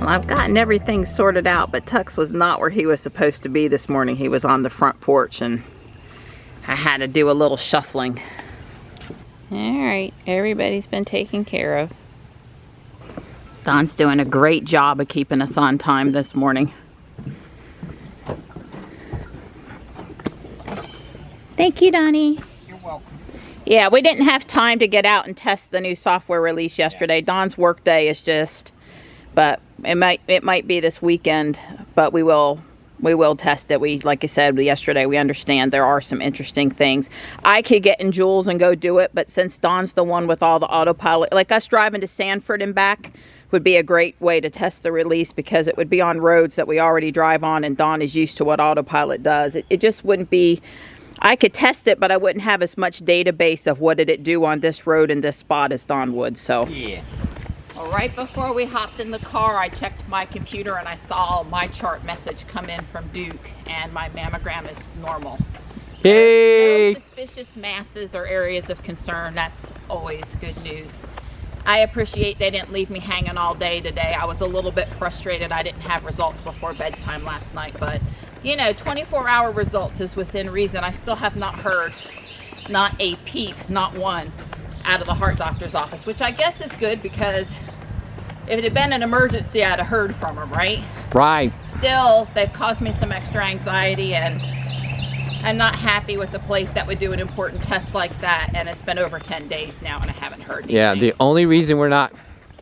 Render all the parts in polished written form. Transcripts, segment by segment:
I've gotten everything sorted out, but Tux was not where he was supposed to be this morning. He was on the front porch and I had to do a little shuffling. Alright, everybody's been taken care of. Don's doing a great job of keeping us on time this morning. Thank you, Donnie. You're welcome. Yeah, we didn't have time to get out and test the new software release yesterday. Don's work day is just... but it might be this weekend, but we will test it. Like I said yesterday, we understand there are some interesting things. I could get in Jules and go do it, but since Don's the one with all the autopilot, like us driving to Sanford and back would be a great way to test the release, because it would be on roads that we already drive on and Don is used to what autopilot does. It just wouldn't be... I could test it, but I wouldn't have as much database of what did it do on this road and this spot as Don would, so... Yeah. Well, right before we hopped in the car, I checked my computer and I saw my chart message come in from Duke, and my mammogram is normal. Yay! No suspicious masses or areas of concern. That's always good news. I appreciate they didn't leave me hanging all day today. I was a little bit frustrated I didn't have results before bedtime last night, but you know, 24-hour results is within reason. I still have not heard, not a peep, not one, out of the heart doctor's office, which I guess is good, because if it had been an emergency, I'd have heard from them, right? Right. Still, they've caused me some extra anxiety, and I'm not happy with the place that would do an important test like that, and it's been over 10 days now and I haven't heard anything. Yeah, the only reason we're not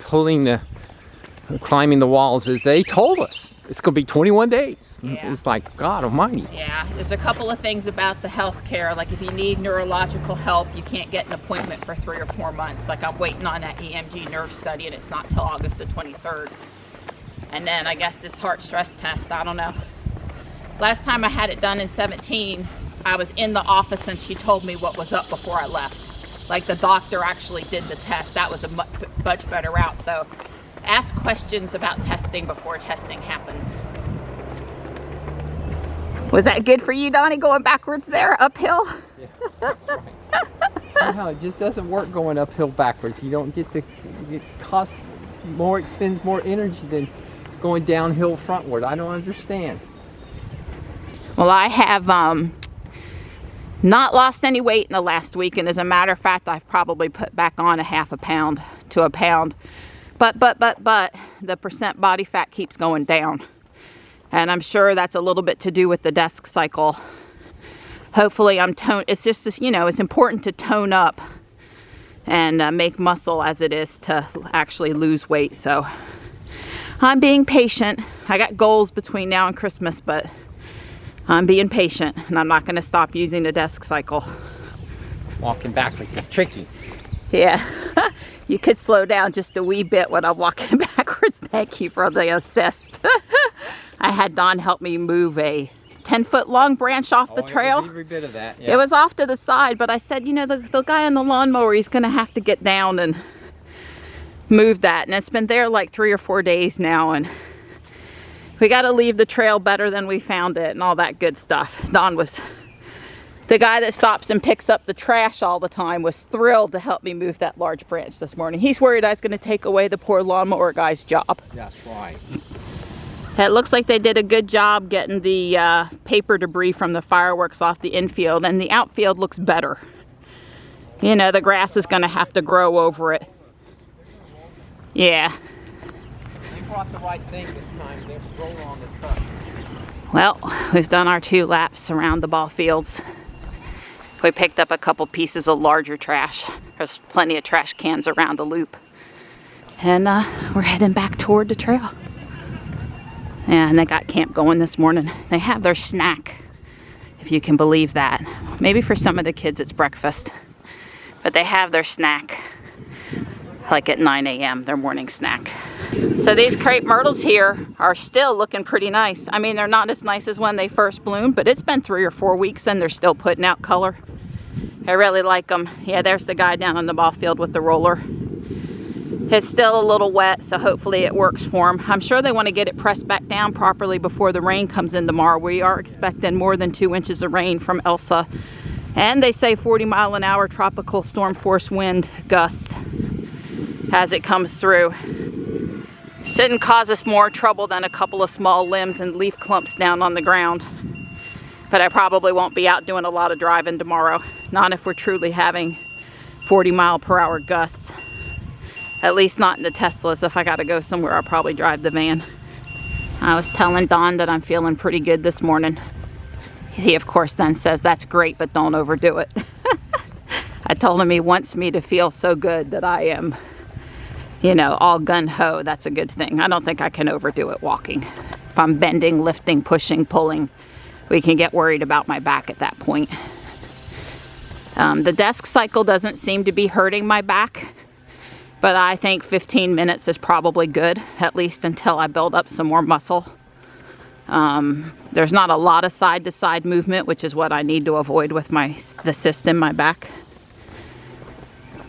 climbing the walls is they told us it's gonna be 21 days. Yeah. It's like, God almighty. Yeah, there's a couple of things about the health care, like if you need neurological help, you can't get an appointment for 3 or 4 months. Like I'm waiting on that EMG nerve study, and it's not till August the 23rd. And then I guess this heart stress test, I don't know. Last time I had it done in 17, I was in the office and she told me what was up before I left. Like the doctor actually did the test. That was a much better route. So ask questions about testing before testing happens. Was that good for you, Donnie, going backwards there, uphill? Yeah, that's right. Somehow it just doesn't work going uphill backwards. You don't get to, it costs more, expends more energy than going downhill frontward. I don't understand. Well, I have not lost any weight in the last week, and as a matter of fact, I've probably put back on a half a pound to a pound. But the percent body fat keeps going down. And I'm sure that's a little bit to do with the desk cycle. Hopefully it's just, you know, it's important to tone up and make muscle as it is to actually lose weight. So I'm being patient. I got goals between now and Christmas, but I'm being patient, and I'm not going to stop using the desk cycle. Walking backwards is tricky. Yeah, you could slow down just a wee bit when I'm walking backwards. Thank you for the assist. I had Don help me move a 10-foot long branch off the trail. Every bit of that, yeah. It was off to the side, but I said, you know, the guy on the lawnmower, he's going to have to get down and move that. And it's been there like 3 or 4 days now, and we got to leave the trail better than we found it and all that good stuff. Don was, the guy that stops and picks up the trash all the time, was thrilled to help me move that large branch this morning. He's worried I was going to take away the poor lawnmower guy's job. That's right. It looks like they did a good job getting the paper debris from the fireworks off the infield, and the outfield looks better. You know, the grass is going to have to grow over it. Yeah. They brought the right thing this time. They roll on the truck. Well, we've done our 2 laps around the ball fields. We picked up a couple pieces of larger trash. There's plenty of trash cans around the loop. And we're heading back toward the trail. And they got camp going this morning. They have their snack, if you can believe that. Maybe for some of the kids it's breakfast. But they have their snack like at 9 a.m., their morning snack. So these crepe myrtles here are still looking pretty nice. I mean, they're not as nice as when they first bloomed, but it's been 3 or 4 weeks and they're still putting out color. I really like them. Yeah, there's the guy down on the ball field with the roller. It's still a little wet, so hopefully it works for them. I'm sure they want to get it pressed back down properly before the rain comes in tomorrow. We are expecting more than 2 inches of rain from Elsa. And they say 40-mile-an-hour tropical storm force wind gusts as it comes through. Shouldn't cause us more trouble than a couple of small limbs and leaf clumps down on the ground. But I probably won't be out doing a lot of driving tomorrow. Not if we're truly having 40-mile-per-hour gusts. At least not in the Teslas. If I gotta go somewhere, I'll probably drive the van. I was telling Don that I'm feeling pretty good this morning. He, of course, then says, that's great, but don't overdo it. I told him he wants me to feel so good that I am, you know, all gun-ho. That's a good thing. I don't think I can overdo it walking. If I'm bending, lifting, pushing, pulling, we can get worried about my back at that point. The desk cycle doesn't seem to be hurting my back, but I think 15 minutes is probably good, at least until I build up some more muscle. There's not a lot of side-to-side movement, which is what I need to avoid with the cyst in my back.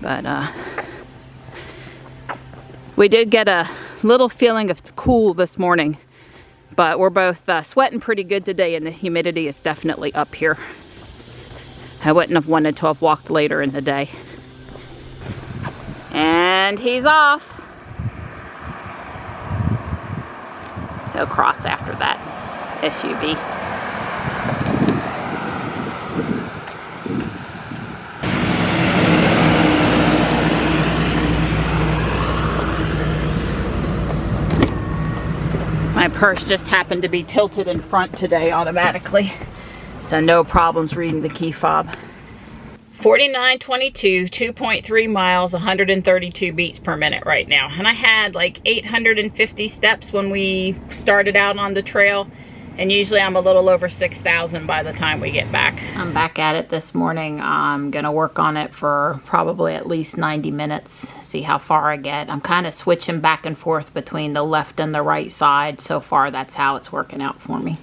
But we did get a little feeling of cool this morning, but we're both sweating pretty good today, and the humidity is definitely up here. I wouldn't have wanted to have walked later in the day. And he's off. He'll cross after that SUV. My purse just happened to be tilted in front today automatically, so no problems reading the key fob. 4922, 2.3 miles, 132 beats per minute right now. And I had like 850 steps when we started out on the trail. And usually I'm a little over 6,000 by the time we get back. I'm back at it this morning. I'm gonna work on it for probably at least 90 minutes, see how far I get. I'm kind of switching back and forth between the left and the right side. So far, that's how it's working out for me.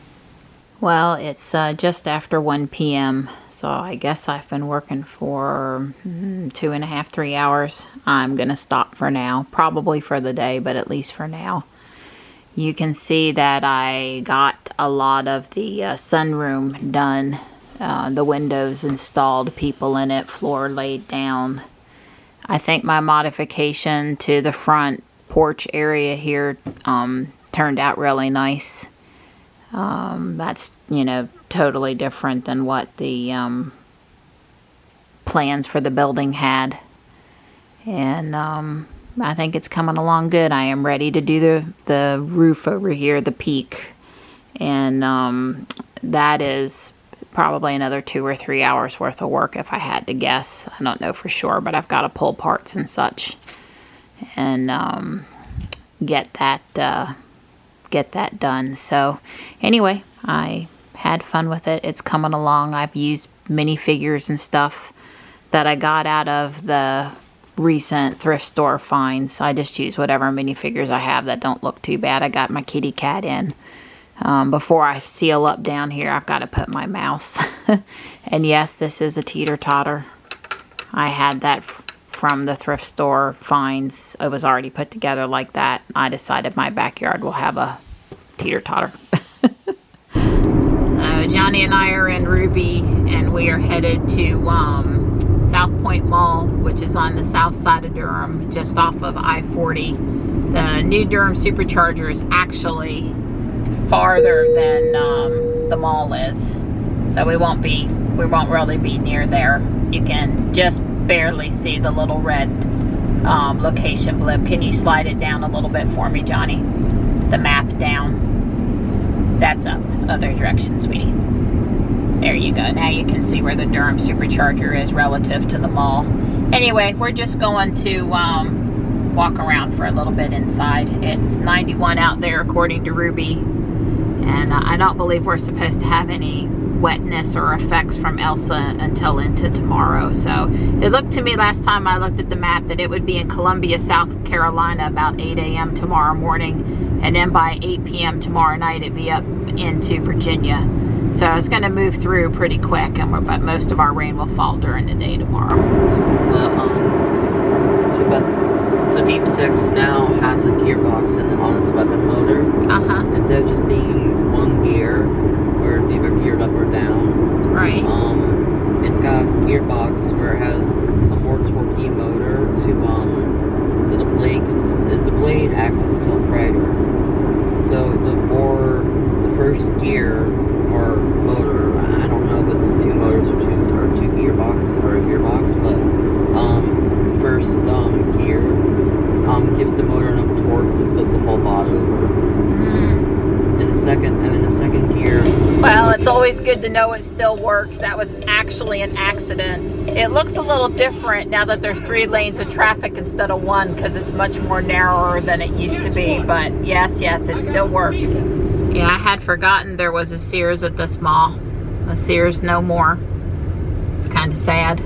Well, it's just after 1 p.m. So I guess I've been working for 2.5, 3 hours. I'm gonna stop for now, probably for the day, but at least for now. You can see that I got a lot of the sunroom done. The windows installed, people in it, floor laid down. I think my modification to the front porch area here turned out really nice. That's, you know, totally different than what the plans for the building had. And I think it's coming along good. I am ready to do the roof over here, the peak. And that is probably another 2 or 3 hours worth of work if I had to guess. I don't know for sure, but I've got to pull parts and such and get that done. So anyway, I had fun with it. It's coming along. I've used minifigures and stuff that I got out of the recent thrift store finds. I just use whatever minifigures I have that don't look too bad. I got my kitty cat in. Before I seal up down here, I've got to put my mouse. And yes, this is a teeter-totter. I had that from the thrift store finds. It was already put together like that. I decided my backyard will have a teeter-totter. So Johnny and I are in Ruby, and we are headed to South Point Mall, which is on the south side of Durham, just off of I-40. The new Durham Supercharger is actually farther than the mall is, so we won't really be near there. You can just barely see the little red location blip. Can you slide it down a little bit for me, Johnny? The map down. That's up. Other direction, sweetie. There you go. Now you can see where the Durham supercharger is relative to the mall. Anyway, we're just going to walk around for a little bit inside. It's 91 out there according to Ruby, and I don't believe we're supposed to have any wetness or effects from Elsa until into tomorrow. So it looked to me last time I looked at the map that it would be in Columbia, South Carolina about 8 a.m. tomorrow morning, and then by 8 p.m. tomorrow night it'd be up into Virginia. So it's going to move through pretty quick, but most of our rain will fall during the day tomorrow. So Deep 6 now has a gearbox on its weapon motor. Instead of just being one gear, where it's either geared up or down. Right. It's got a gearbox where it has a more torquey motor to so the blade acts as a self-righter. So the first gear or motor, I don't know if it's two motors or two gearbox or a gearbox, but the first gear gives the motor enough torque to flip the whole bot over. And the second gear. Well, it's always good to know it still works. That was actually an accident. It looks a little different now that there's 3 lanes of traffic instead of 1, because it's much more narrower than it used to be. But yes, it still works. Yeah, I had forgotten there was a Sears at this mall. A Sears no more. It's kind of sad.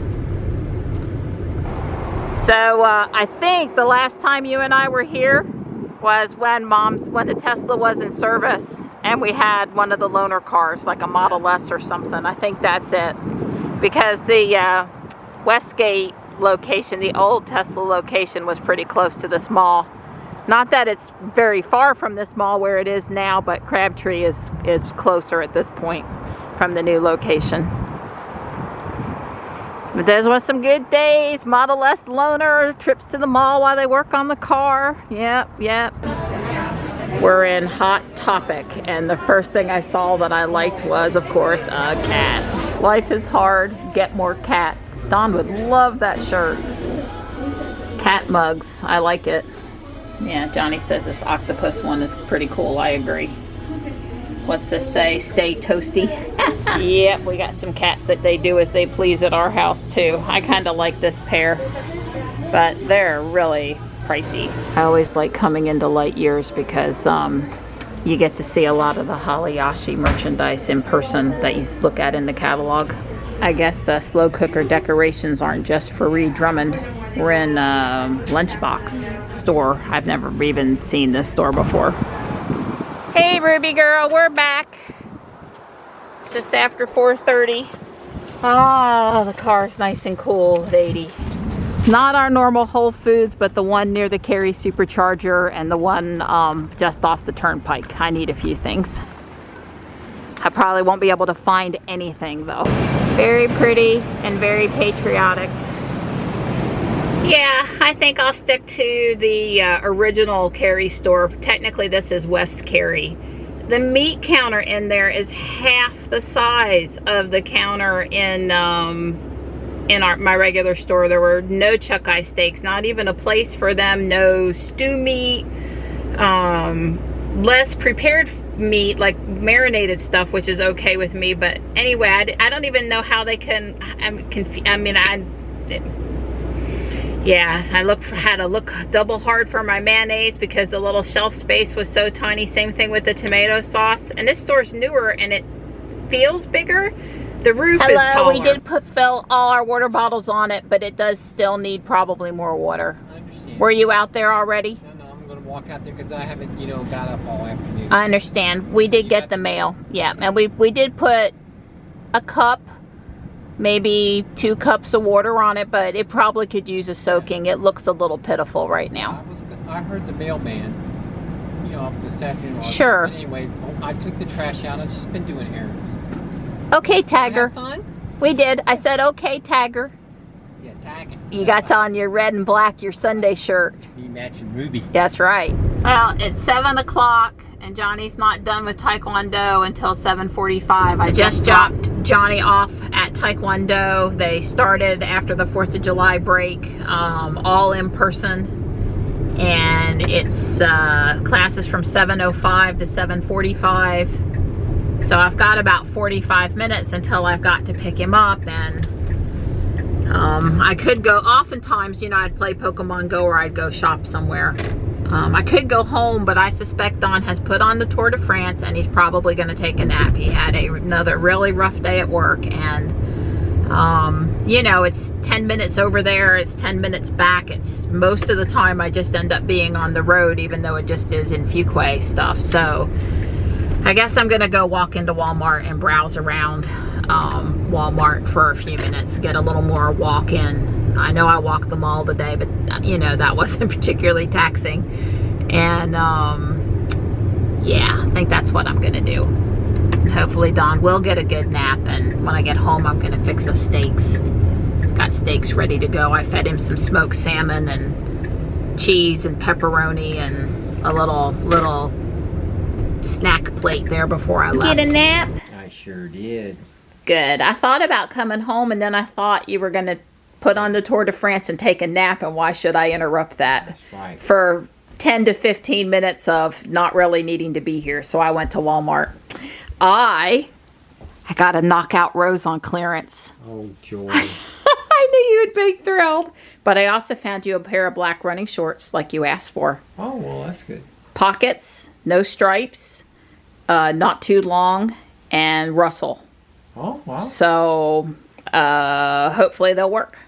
So I think the last time you and I were here was when the Tesla was in service and we had one of the loaner cars, like a Model S or something. I think that's it. Because the Westgate location, the old Tesla location, was pretty close to this mall. Not that it's very far from this mall where it is now, but Crabtree is closer at this point from the new location. But those were some good days. Model S loaner, trips to the mall while they work on the car. Yep. We're in Hot Topic, and the first thing I saw that I liked was, of course, a cat. Life is hard, get more cats. Don would love that shirt. Cat mugs, I like it. Yeah, Johnny says this octopus one is pretty cool, I agree. What's this say? Stay toasty. Yep, we got some cats that they do as they please at our house too. I kind of like this pair, but they're really pricey. I always like coming into Light Years because you get to see a lot of the Haliashi merchandise in person that you look at in the catalog. I guess slow cooker decorations aren't just for Reed Drummond. We're in Lunchbox store. I've never even seen this store before. Hey Ruby girl, we're back. It's just after 4:30. Oh, the car's nice and cool at 80. Not our normal Whole Foods, but the one near the Cary supercharger and the one just off the turnpike. I need a few things. I probably won't be able to find anything though. Very pretty and very patriotic. Yeah, I think I'll stick to the original Cary store. Technically this is West Cary. The meat counter in there is half the size of the counter in my regular store. There were no chuck eye steaks, not even a place for them, no stew meat, less prepared meat, like marinated stuff, which is okay with me. But anyway, I don't even know how they can, yeah, had to look double hard for my mayonnaise because the little shelf space was so tiny. Same thing with the tomato sauce. And this store's newer and it feels bigger. The roof is taller. We did fill all our water bottles on it, but it does still need probably more water. I understand. Were you out there already? No, I'm going to walk out there because I haven't, got up all afternoon. I understand. We did get the mail. Yeah, and we did put a cup, maybe 2 cups of water on it, but it probably could use a soaking. It looks a little pitiful right now. I heard the mailman, this afternoon. Sure. But anyway, I took the trash out. I've just been doing errands. Okay, Tagger. Have fun? We did. I said, okay, Tagger. Yeah, tagging. You got on your red and black, your Sunday shirt. Me matching Ruby. That's right. Well, it's 7 o'clock. And Johnny's not done with Taekwondo until 7:45. I just dropped Johnny off at Taekwondo. They started after the 4th of July break, all in person. And it's classes from 7:05 to 7:45. So I've got about 45 minutes until I've got to pick him up, and I could go, oftentimes, you know, I'd play Pokemon Go or I'd go shop somewhere. I could go home, but I suspect Don has put on the Tour de France and he's probably going to take a nap. He had another really rough day at work, and you know, it's 10 minutes over there, it's 10 minutes back. It's most of the time I just end up being on the road, even though it just is in Fuquay stuff. So I guess I'm gonna go walk into Walmart and browse around Walmart for a few minutes, get a little more walk in. I know I walked the mall today, but you know, that wasn't particularly taxing. And yeah, I think that's what I'm gonna do. And hopefully Don will get a good nap, and when I get home I'm gonna fix us steaks. Got steaks ready to go. I fed him some smoked salmon and cheese and pepperoni and a little snack plate there before I left. Get a nap? I sure did. Good. I thought about coming home, and then I thought you were gonna put on the Tour de France and take a nap, and why should I interrupt that? That's right. For 10 to 15 minutes of not really needing to be here. So I went to Walmart. I got a knockout rose on clearance. Oh, joy. I knew you would be thrilled. But I also found you a pair of black running shorts like you asked for. Oh, well, that's good. Pockets, no stripes, not too long, and Russell. Oh, wow. So hopefully they'll work.